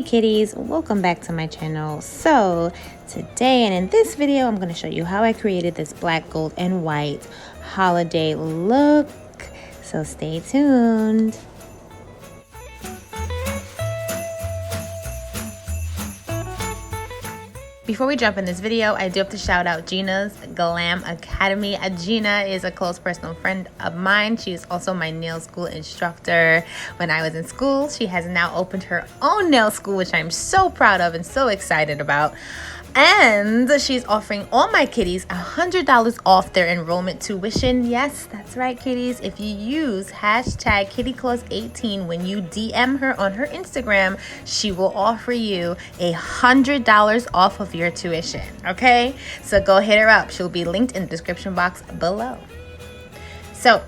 Hey kitties, welcome back to my channel. So today and in this video I'm going to show you how I created this black, gold, and white holiday look. So stay tuned. Before we jump in this video, I do have to shout out GINA'S GLAM ACADEMY. Gina is a close personal friend of mine. She is also my nail school instructor. When I was in school, she has now opened her own nail school, which I'm so proud of and so excited about. And she's offering all my kitties $100 off their enrollment tuition. Yes, that's right, kitties. If you use hashtag kittyclaws18 when you DM her on her Instagram, she will offer you $100 off of your tuition. Okay, so go hit her up. She'll be linked in the description box below. So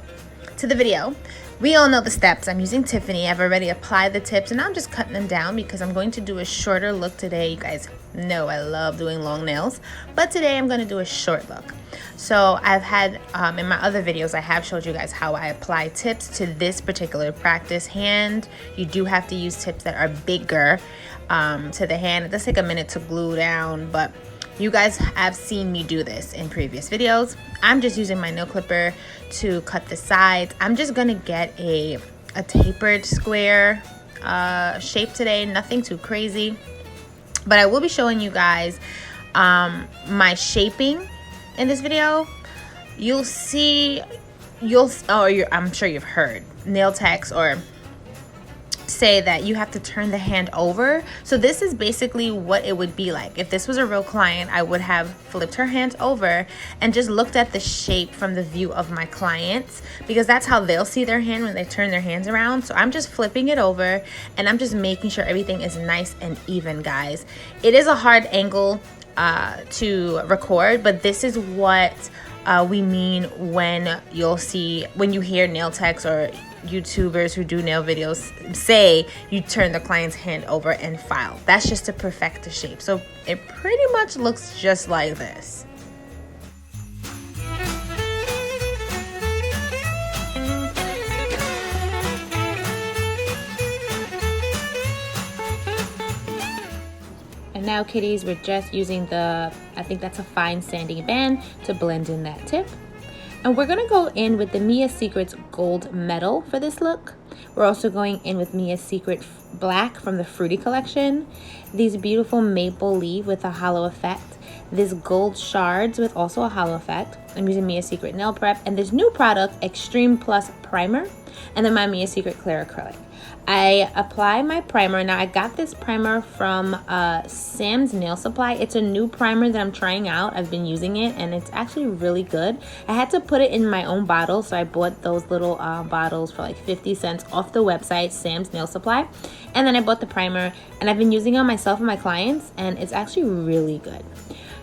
to the video. We all know the steps. I'm using Tiffany. I've already applied the tips and I'm just cutting them down because I'm going to do a shorter look today. You guys know I love doing long nails, but today I'm going to do a short look. So I've had in my other videos, I have showed you guys how I apply tips to this particular practice hand. You do have to use tips that are bigger to the hand. It does take a minute to glue down, but you guys have seen me do this in previous videos. I'm just using my nail clipper to cut the sides. I'm just gonna get a tapered square shape today, nothing too crazy. But I will be showing you guys my shaping in this video. You'll see, I'm sure you've heard nail techs or say that you have to turn the hand over. So this is basically what it would be like. If this was a real client, I would have flipped her hand over and just looked at the shape from the view of my clients, because that's how they'll see their hand when they turn their hands around. So I'm just flipping it over and I'm just making sure everything is nice and even, guys. It is a hard angle to record, but this is what we mean when you hear nail techs or YouTubers who do nail videos say you turn the client's hand over and file. That's just to perfect the shape. So it pretty much looks just like this. And now, kitties, we're just using I think that's a fine sanding band to blend in that tip. And we're gonna go in with the Mia Secret's gold metal for this look. We're also going in with Mia Secret black from the Fruity collection. These beautiful maple leaf with a hollow effect. This gold shards with also a hollow effect. I'm using Mia Secret nail prep and this new product, Extreme Plus primer, and then my Mia Secret clear acrylic. I apply my primer. Now I got this primer from Sam's Nail Supply. It's a new primer that I'm trying out. I've been using it and it's actually really good. I had to put it in my own bottle, so I bought those little bottles for like 50 cents off the website, Sam's Nail Supply. And then I bought the primer and I've been using it on myself and my clients and it's actually really good.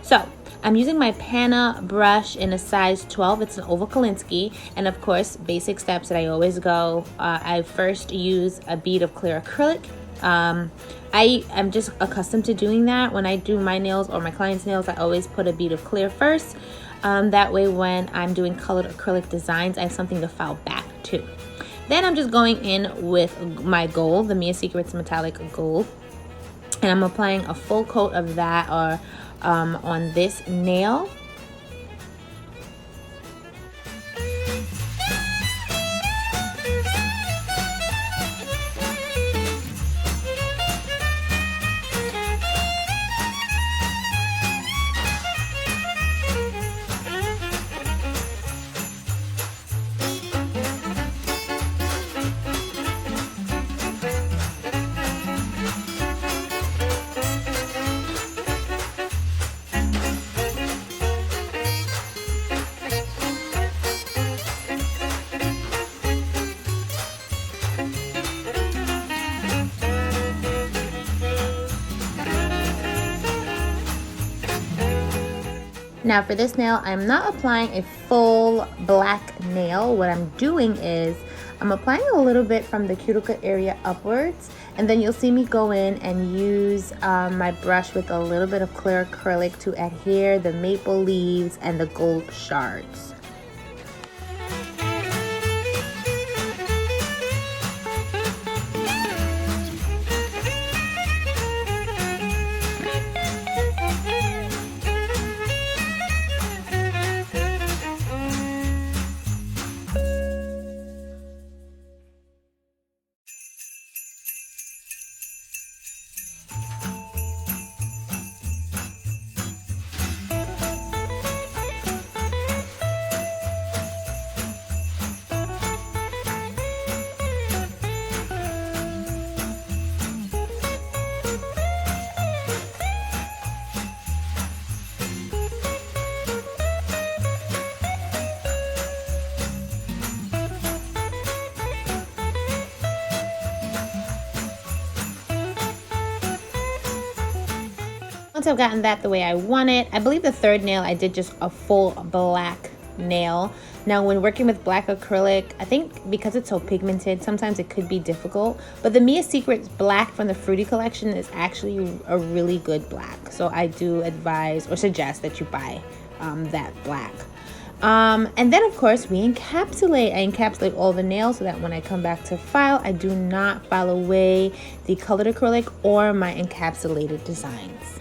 So I'm using my Pana brush in a size 12. It's an oval Kolinsky. And of course, basic steps that I always go. I first use a bead of clear acrylic. I am just accustomed to doing that. When I do my nails or my clients' nails, I always put a bead of clear first. That way when I'm doing colored acrylic designs, I have something to file back to. Then I'm just going in with my gold, the Mia Secret's metallic gold. And I'm applying a full coat of that on this nail. Now for this nail, I'm not applying a full black nail. What I'm doing is I'm applying a little bit from the cuticle area upwards, and then you'll see me go in and use my brush with a little bit of clear acrylic to adhere the maple leaves and the gold shards. Once I've gotten that the way I want it, I believe the third nail I did just a full black nail. Now when working with black acrylic, I think because it's so pigmented, sometimes it could be difficult, but the Mia Secret black from the Fruity collection is actually a really good black. So I do advise or suggest that you buy that black. And then of course we encapsulate. I encapsulate all the nails so that when I come back to file, I do not file away the colored acrylic or my encapsulated designs.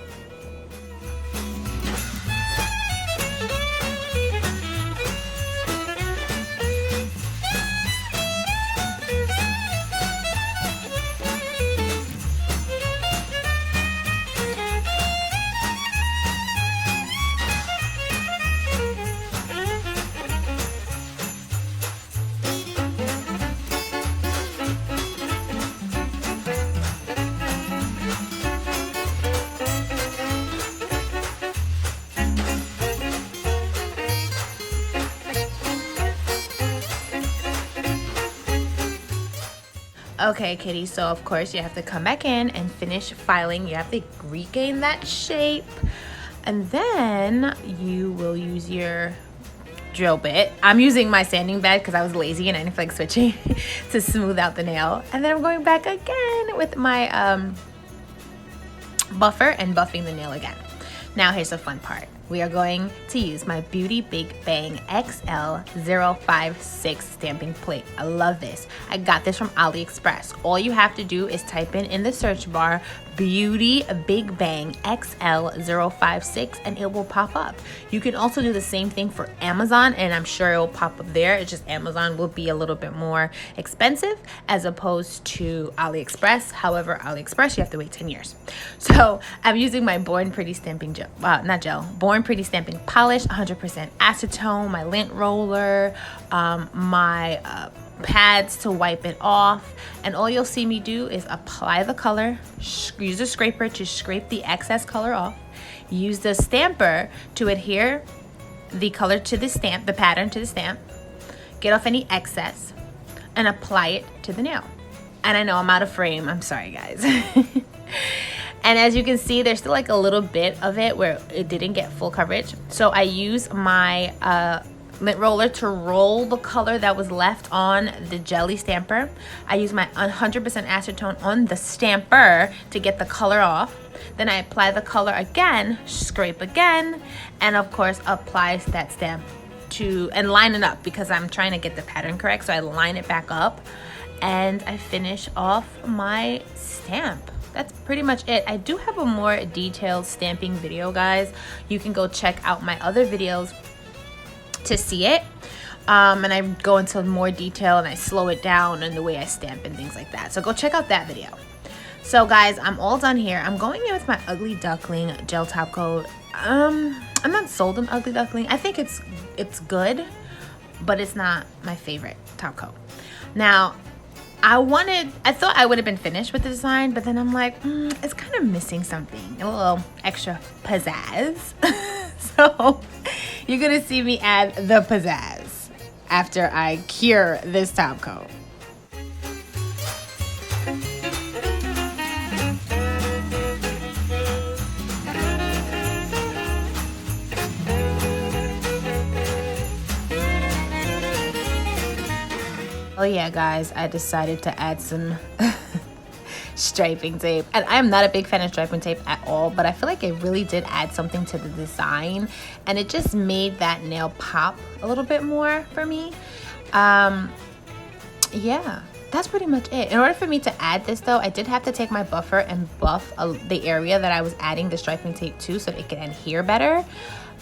Okay, kitty, so of course you have to come back in and finish filing. You have to regain that shape, and then you will use your drill bit. I'm using my sanding bed because I was lazy and I didn't feel like switching to smooth out the nail. And then I'm going back again with my buffer and buffing the nail again. Now here's the fun part. We are going to use my Beauty Big Bang XL056 stamping plate. I love this. I got this from AliExpress. All you have to do is type in the search bar Beauty Big Bang XL056 and it will pop up. You can also do the same thing for Amazon and I'm sure it will pop up there. It's just Amazon will be a little bit more expensive as opposed to AliExpress. However, AliExpress you have to wait 10 years. So I'm using my Born Pretty stamping gel, Born Pretty stamping polish, 100% acetone, my lint roller, my pads to wipe it off, and all you'll see me do is apply the color, use a scraper to scrape the excess color off, use the stamper to adhere the color to the stamp, the pattern to the stamp, get off any excess, and apply it to the nail. And I know I'm out of frame, I'm sorry guys. And as you can see, there's still like a little bit of it where it didn't get full coverage. So I use my lint roller to roll the color that was left on the jelly stamper. I use my 100% acetone on the stamper to get the color off. Then I apply the color again, scrape again, and of course apply that stamp to, and line it up because I'm trying to get the pattern correct. So I line it back up and I finish off my stamp. That's pretty much it. I do have a more detailed stamping video, guys. You can go check out my other videos to see it. And I go into more detail and I slow it down and the way I stamp and things like that. So go check out that video. So guys, I'm all done here. I'm going in with my Ugly Duckling gel top coat. I'm not sold on Ugly Duckling. I think it's good, but it's not my favorite top coat. Now, I thought I would have been finished with the design, but then I'm like, it's kind of missing something, a little extra pizzazz. So you're gonna see me add the pizzazz after I cure this top coat. Oh yeah, guys, I decided to add some striping tape. And I'm not a big fan of striping tape at all, but I feel like it really did add something to the design. And it just made that nail pop a little bit more for me. Yeah, that's pretty much it. In order for me to add this though, I did have to take my buffer and buff the area that I was adding the striping tape to so that it can adhere better.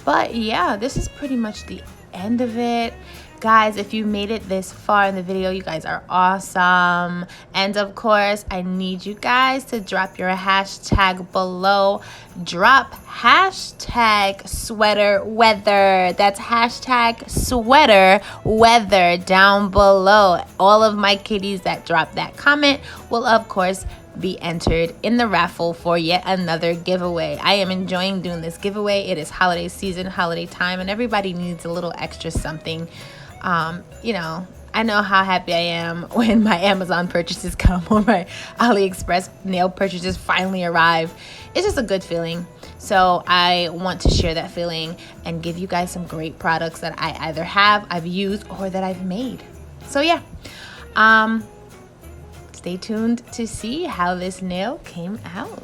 But yeah, this is pretty much the end of it. Guys, if you made it this far in the video, you guys are awesome. And of course, I need you guys to drop your hashtag below. Drop hashtag sweater weather. That's hashtag sweater weather down below. All of my kitties that drop that comment will of course be entered in the raffle for yet another giveaway. I am enjoying doing this giveaway. It is holiday season, holiday time, and everybody needs a little extra something. You know, I know how happy I am when my Amazon purchases come or my AliExpress nail purchases finally arrive. It's just a good feeling. So I want to share that feeling and give you guys some great products that I either I've used, or that I've made. So yeah, stay tuned to see how this nail came out.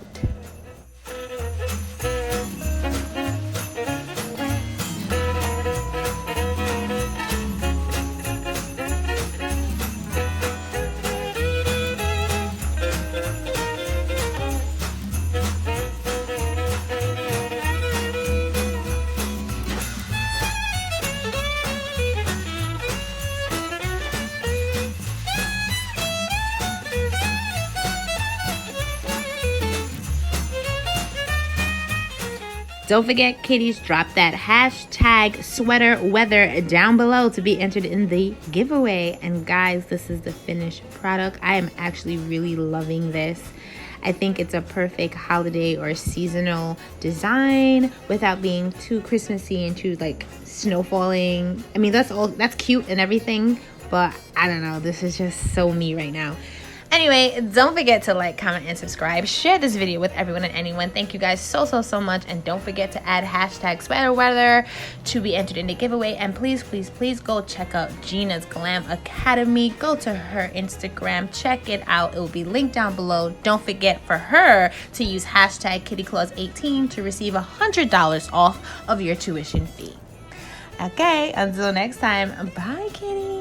Don't forget, kitties, drop that hashtag sweater weather down below to be entered in the giveaway. And guys, this is the finished product. I am actually really loving this. I think it's a perfect holiday or seasonal design without being too Christmassy and too like snow falling. I mean, that's cute and everything, but I don't know, this is just so me right now. Anyway, don't forget to like, comment, and subscribe. Share this video with everyone and anyone. Thank you guys so much. And don't forget to add hashtag sweater weather to be entered in the giveaway. And please go check out GINA'S GLAM Academy. Go to her Instagram. Check it out. It will be linked down below. Don't forget for her to use hashtag kittyclaws18 to receive $100 off of your tuition fee. Okay, until next time. Bye, kitty.